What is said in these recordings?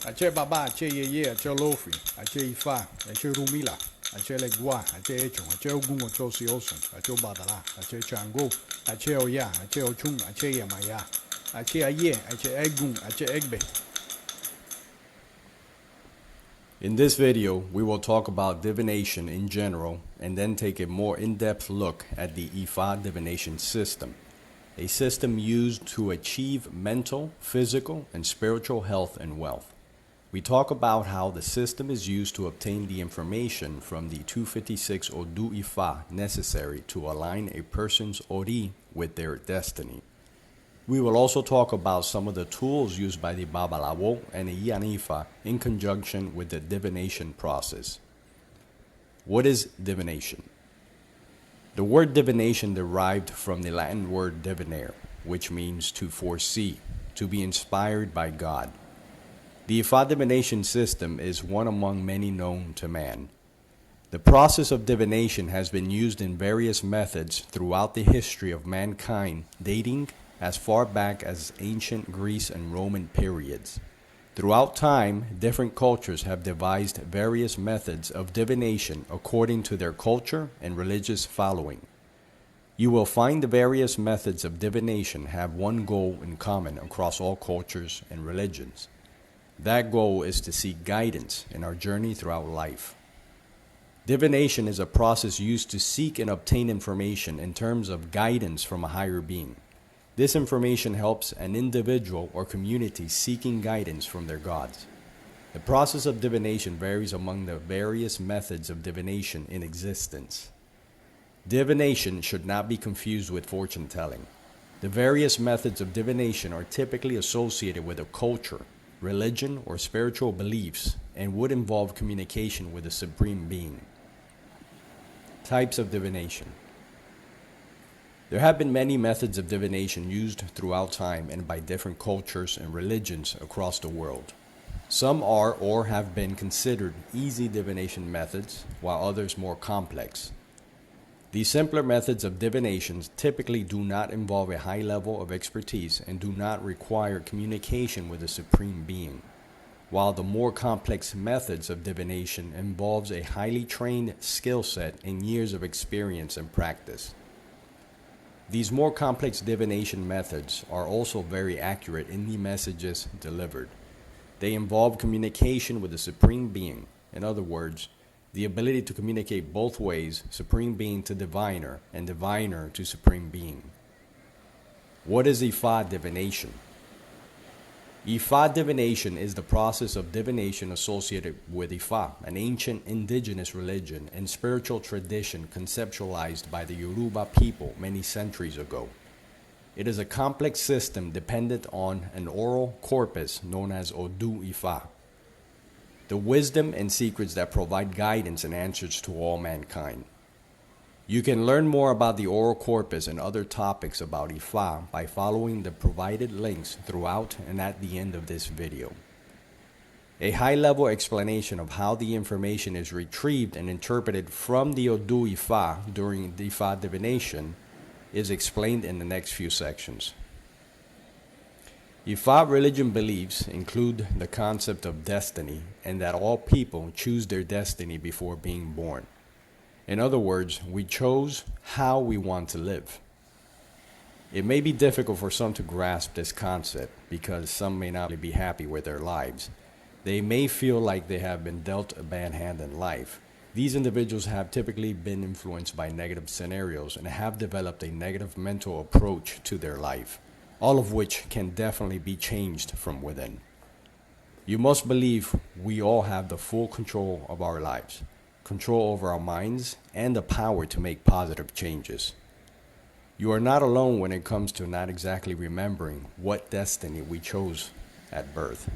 Ache baba, ache yeye, ache lofi, ache ifa, ache rumila, ache legua, ache echo, ache ogun, ache osiosun, ache badala, ache chango, ache oya, ache ochun, ache yamaya, ache aye, ache egun, ache egbe. In this video, we will talk about divination in general and then take a more in-depth look at the Ifa Divination System, a system used to achieve mental, physical, and spiritual health and wealth. We talk about how the system is used to obtain the information from the 256 Odu Ifa necessary to align a person's Ori with their destiny. We will also talk about some of the tools used by the Babalawo and Iyanifa in conjunction with the divination process. What is divination? The word divination derived from the Latin word divinare, which means to foresee, to be inspired by God. The Ifa Divination System is one among many known to man. The process of divination has been used in various methods throughout the history of mankind, dating as far back as ancient Greece and Roman periods. Throughout time, different cultures have devised various methods of divination according to their culture and religious following. You will find the various methods of divination have one goal in common across all cultures and religions. That goal is to seek guidance in our journey throughout life. Divination is a process used to seek and obtain information in terms of guidance from a higher being. This information helps an individual or community seeking guidance from their gods. The process of divination varies among the various methods of divination in existence. Divination should not be confused with fortune telling. The various methods of divination are typically associated with a culture, religion, or spiritual beliefs and would involve communication with the Supreme Being. Types of divination. There have been many methods of divination used throughout time and by different cultures and religions across the world. Some are or have been considered easy divination methods, while others more complex. These simpler methods of divination typically do not involve a high level of expertise and do not require communication with the Supreme Being, while the more complex methods of divination involves a highly trained skill set and years of experience and practice. These more complex divination methods are also very accurate in the messages delivered. They involve communication with the Supreme Being. In other words, the ability to communicate both ways, Supreme Being to Diviner and Diviner to Supreme Being. What is Ifa Divination? Ifa Divination is the process of divination associated with Ifa, an ancient indigenous religion and spiritual tradition conceptualized by the Yoruba people many centuries ago. It is a complex system dependent on an oral corpus known as Odu Ifa, the wisdom and secrets that provide guidance and answers to all mankind. You can learn more about the oral corpus and other topics about Ifa by following the provided links throughout and at the end of this video. A high-level explanation of how the information is retrieved and interpreted from the Odu Ifa during the Ifa divination is explained in the next few sections. Ifa religion beliefs include the concept of destiny and that all people choose their destiny before being born. In other words, we chose how we want to live. It may be difficult for some to grasp this concept because some may not be happy with their lives. They may feel like they have been dealt a bad hand in life. These individuals have typically been influenced by negative scenarios and have developed a negative mental approach to their life, all of which can definitely be changed from within. You must believe we all have the full control of our lives, control over our minds, and the power to make positive changes. You are not alone when it comes to not exactly remembering what destiny we chose at birth.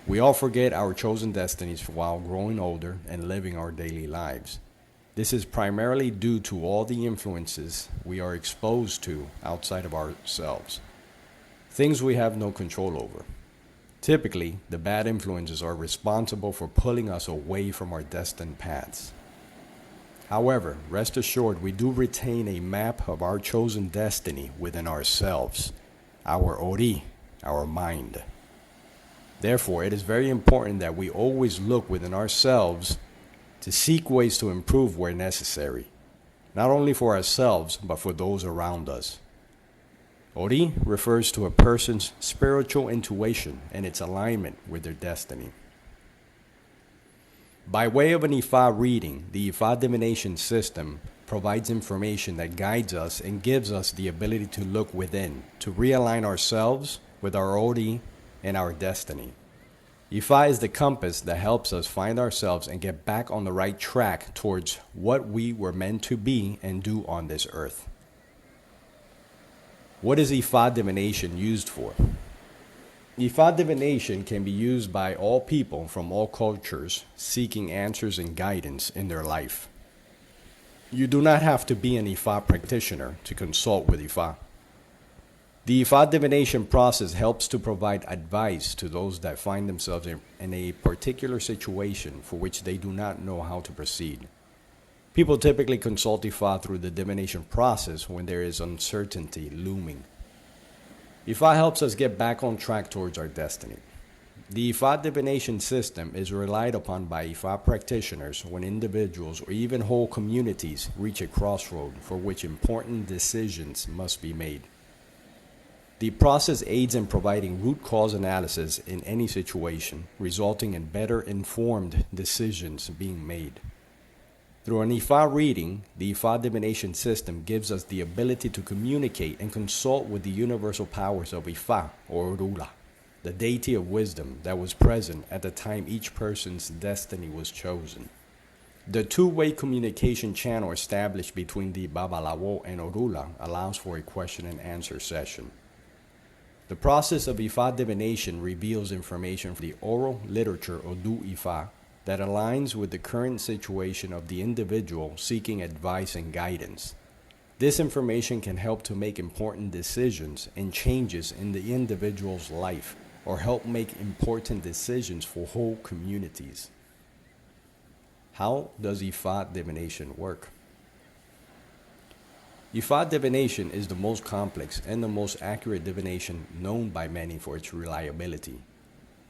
We all forget our chosen destinies while growing older and living our daily lives. This is primarily due to all the influences we are exposed to outside of ourselves, things we have no control over. Typically, the bad influences are responsible for pulling us away from our destined paths. However, rest assured we do retain a map of our chosen destiny within ourselves, our Ori, our mind. Therefore, it is very important that we always look within ourselves to seek ways to improve where necessary, not only for ourselves, but for those around us. Ori refers to a person's spiritual intuition and its alignment with their destiny. By way of an Ifa reading, the Ifa Divination System provides information that guides us and gives us the ability to look within, to realign ourselves with our Ori and our destiny. Ifa is the compass that helps us find ourselves and get back on the right track towards what we were meant to be and do on this earth. What is Ifa divination used for? Ifa divination can be used by all people from all cultures seeking answers and guidance in their life. You do not have to be an Ifa practitioner to consult with Ifa. The Ifa divination process helps to provide advice to those that find themselves in a particular situation for which they do not know how to proceed. People typically consult Ifa through the divination process when there is uncertainty looming. Ifa helps us get back on track towards our destiny. The Ifa Divination System is relied upon by Ifa practitioners when individuals or even whole communities reach a crossroad for which important decisions must be made. The process aids in providing root cause analysis in any situation, resulting in better informed decisions being made. Through an Ifa reading, the Ifa Divination System gives us the ability to communicate and consult with the universal powers of Ifa, or Orula, the deity of wisdom that was present at the time each person's destiny was chosen. The two-way communication channel established between the Babalawo and Orula allows for a question and answer session. The process of Ifa divination reveals information from the oral literature Odu Ifa that aligns with the current situation of the individual seeking advice and guidance. This information can help to make important decisions and changes in the individual's life or help make important decisions for whole communities. How does Ifa divination work? Ifa divination is the most complex and the most accurate divination known by many for its reliability.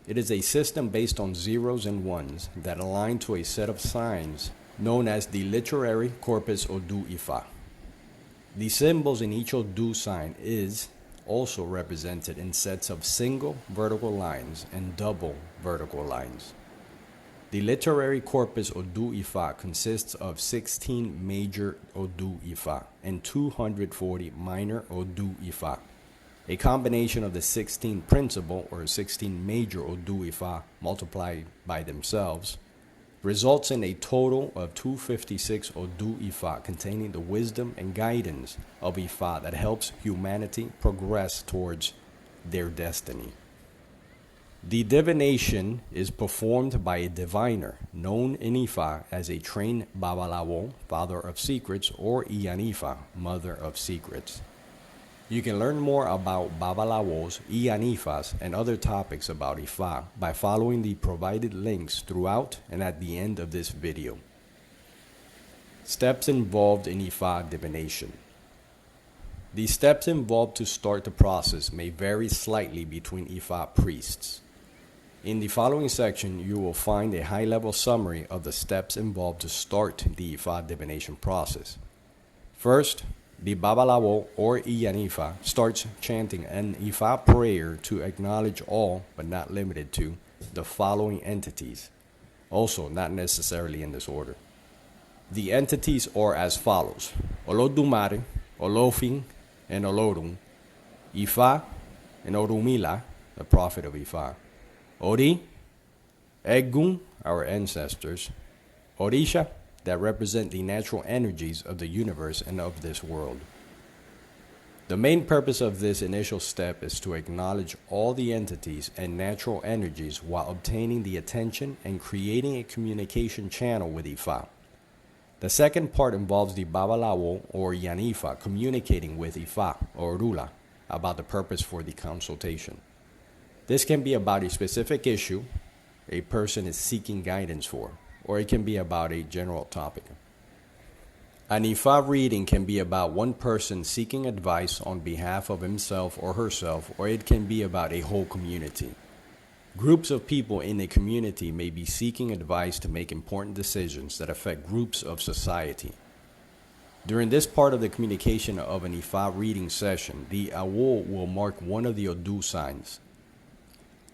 It is a system based on zeros and ones that align to a set of signs known as the literary corpus Odu Ifa. The symbols in each Odu sign is also represented in sets of single vertical lines and double vertical lines. The literary corpus Odu Ifa consists of 16 major Odu Ifa and 240 minor Odu Ifa. A combination of the 16 principal or 16 major Odu Ifa multiplied by themselves results in a total of 256 Odu Ifa containing the wisdom and guidance of Ifa that helps humanity progress towards their destiny. The divination is performed by a diviner known in Ifa as a trained Babalawo, father of secrets, or Iyanifa, mother of secrets. You can learn more about Babalawos, Iyanifas, and other topics about Ifa by following the provided links throughout and at the end of this video. Steps involved in Ifa divination. The steps involved to start the process may vary slightly between Ifa priests. In the following section, you will find a high-level summary of the steps involved to start the Ifa divination process. First, the Babalawo or Iyanifa starts chanting an Ifa prayer to acknowledge all, but not limited to, the following entities, also not necessarily in this order. The entities are as follows: Olodumare, Olofin, and Olorun, Ifa, and Orumila, the prophet of Ifa, Ori, Egun, our ancestors, Orisha, that represent the natural energies of the universe and of this world. The main purpose of this initial step is to acknowledge all the entities and natural energies while obtaining the attention and creating a communication channel with Ifa. The second part involves the Babalawo or Iyanifa communicating with Ifa or Rula about the purpose for the consultation. This can be about a specific issue a person is seeking guidance for, or it can be about a general topic. An Ifa reading can be about one person seeking advice on behalf of himself or herself, or it can be about a whole community. Groups of people in a community may be seeking advice to make important decisions that affect groups of society. During this part of the communication of an Ifa reading session, the Awo will mark one of the Odu signs.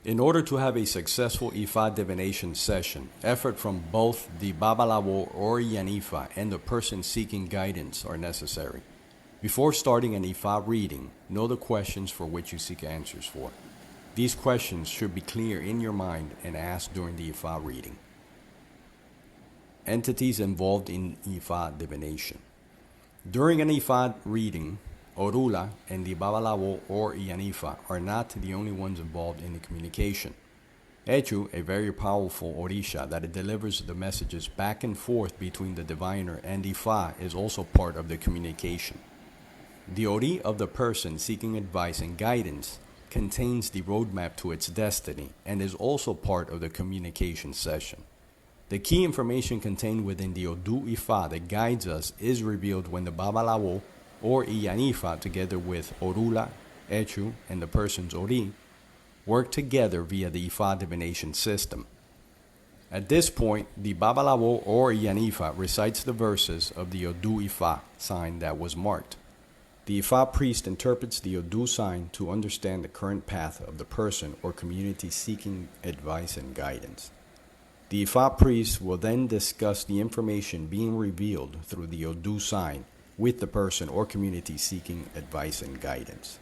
In order to have a successful Ifa divination session, effort from both the Babalawo or Iyanifa and the person seeking guidance are necessary. Before starting an Ifa reading, know the questions for which you seek answers for. These questions should be clear in your mind and asked during the Ifa reading. Entities involved in Ifa divination. During an Ifa reading, Orula and the Babalawo or Iyanifa are not the only ones involved in the communication. Echu, a very powerful Orisha that delivers the messages back and forth between the diviner and Ifa, is also part of the communication. The Ori of the person seeking advice and guidance contains the roadmap to its destiny and is also part of the communication session. The key information contained within the Odu Ifa that guides us is revealed when the Babalawo or Iyanifa, together with Orula, Echu, and the person's Ori, work together via the Ifa Divination System. At this point, the Babalawo or Iyanifa recites the verses of the Odu Ifa sign that was marked. The Ifa priest interprets the Odu sign to understand the current path of the person or community seeking advice and guidance. The Ifa priest will then discuss the information being revealed through the Odu sign with the person or community seeking advice and guidance.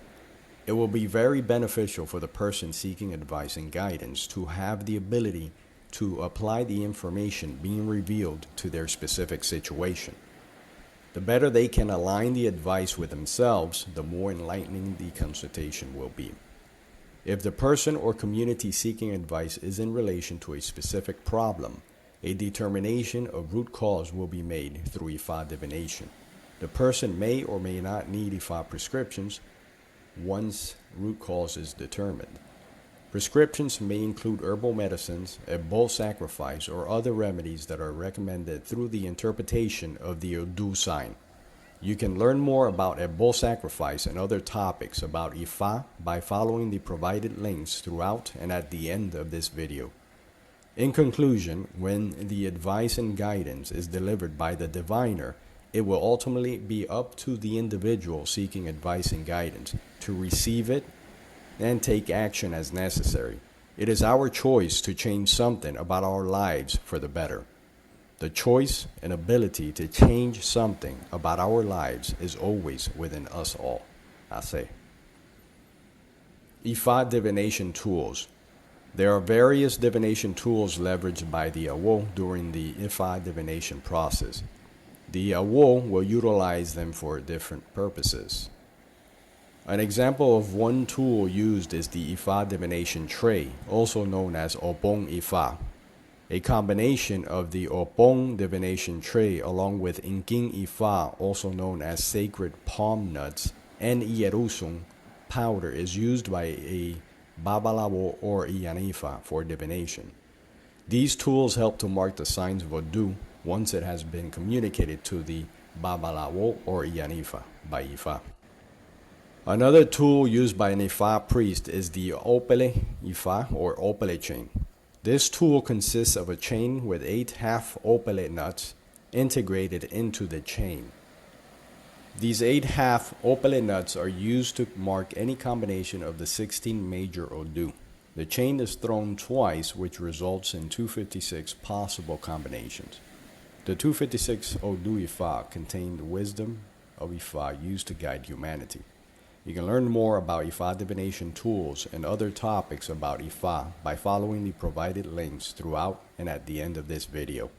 It will be very beneficial for the person seeking advice and guidance to have the ability to apply the information being revealed to their specific situation. The better they can align the advice with themselves, the more enlightening the consultation will be. If the person or community seeking advice is in relation to a specific problem, a determination of root cause will be made through Ifa divination. The person may or may not need Ifa prescriptions once root cause is determined. Prescriptions may include herbal medicines, a bull sacrifice, or other remedies that are recommended through the interpretation of the Odu sign. You can learn more about a bull sacrifice and other topics about Ifa by following the provided links throughout and at the end of this video. In conclusion, when the advice and guidance is delivered by the diviner, it will ultimately be up to the individual seeking advice and guidance to receive it and take action as necessary. It is our choice to change something about our lives for the better. The choice and ability to change something about our lives is always within us all. I say. Ifa Divination Tools. There are various divination tools leveraged by the Awo during the Ifa divination process. The Awo will utilize them for different purposes. An example of one tool used is the Ifa Divination Tray, also known as Obong Ifa. A combination of the Obong Divination Tray along with Inking Ifa, also known as sacred palm nuts, and Ierusung powder is used by a Babalawo or Iyanifa for divination. These tools help to mark the signs of Odu once it has been communicated to the Babalawo or Iyanifa by Ifa. Another tool used by an Ifa priest is the Opele Ifa or Opele chain. This tool consists of a chain with 8 half Opele nuts integrated into the chain. These 8 half Opele nuts are used to mark any combination of the 16 major Odu. The chain is thrown twice, which results in 256 possible combinations. The 256 Odu Ifa contain the wisdom of Ifa used to guide humanity. You can learn more about Ifa Divination Tools and other topics about Ifa by following the provided links throughout and at the end of this video.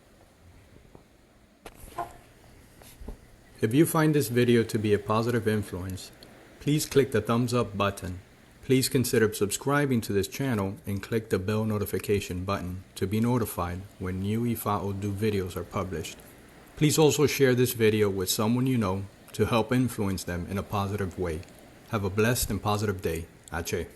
If you find this video to be a positive influence, please click the thumbs up button. Please consider subscribing to this channel and click the bell notification button to be notified when new Ifa Odu videos are published. Please also share this video with someone you know to help influence them in a positive way. Have a blessed and positive day. Ache.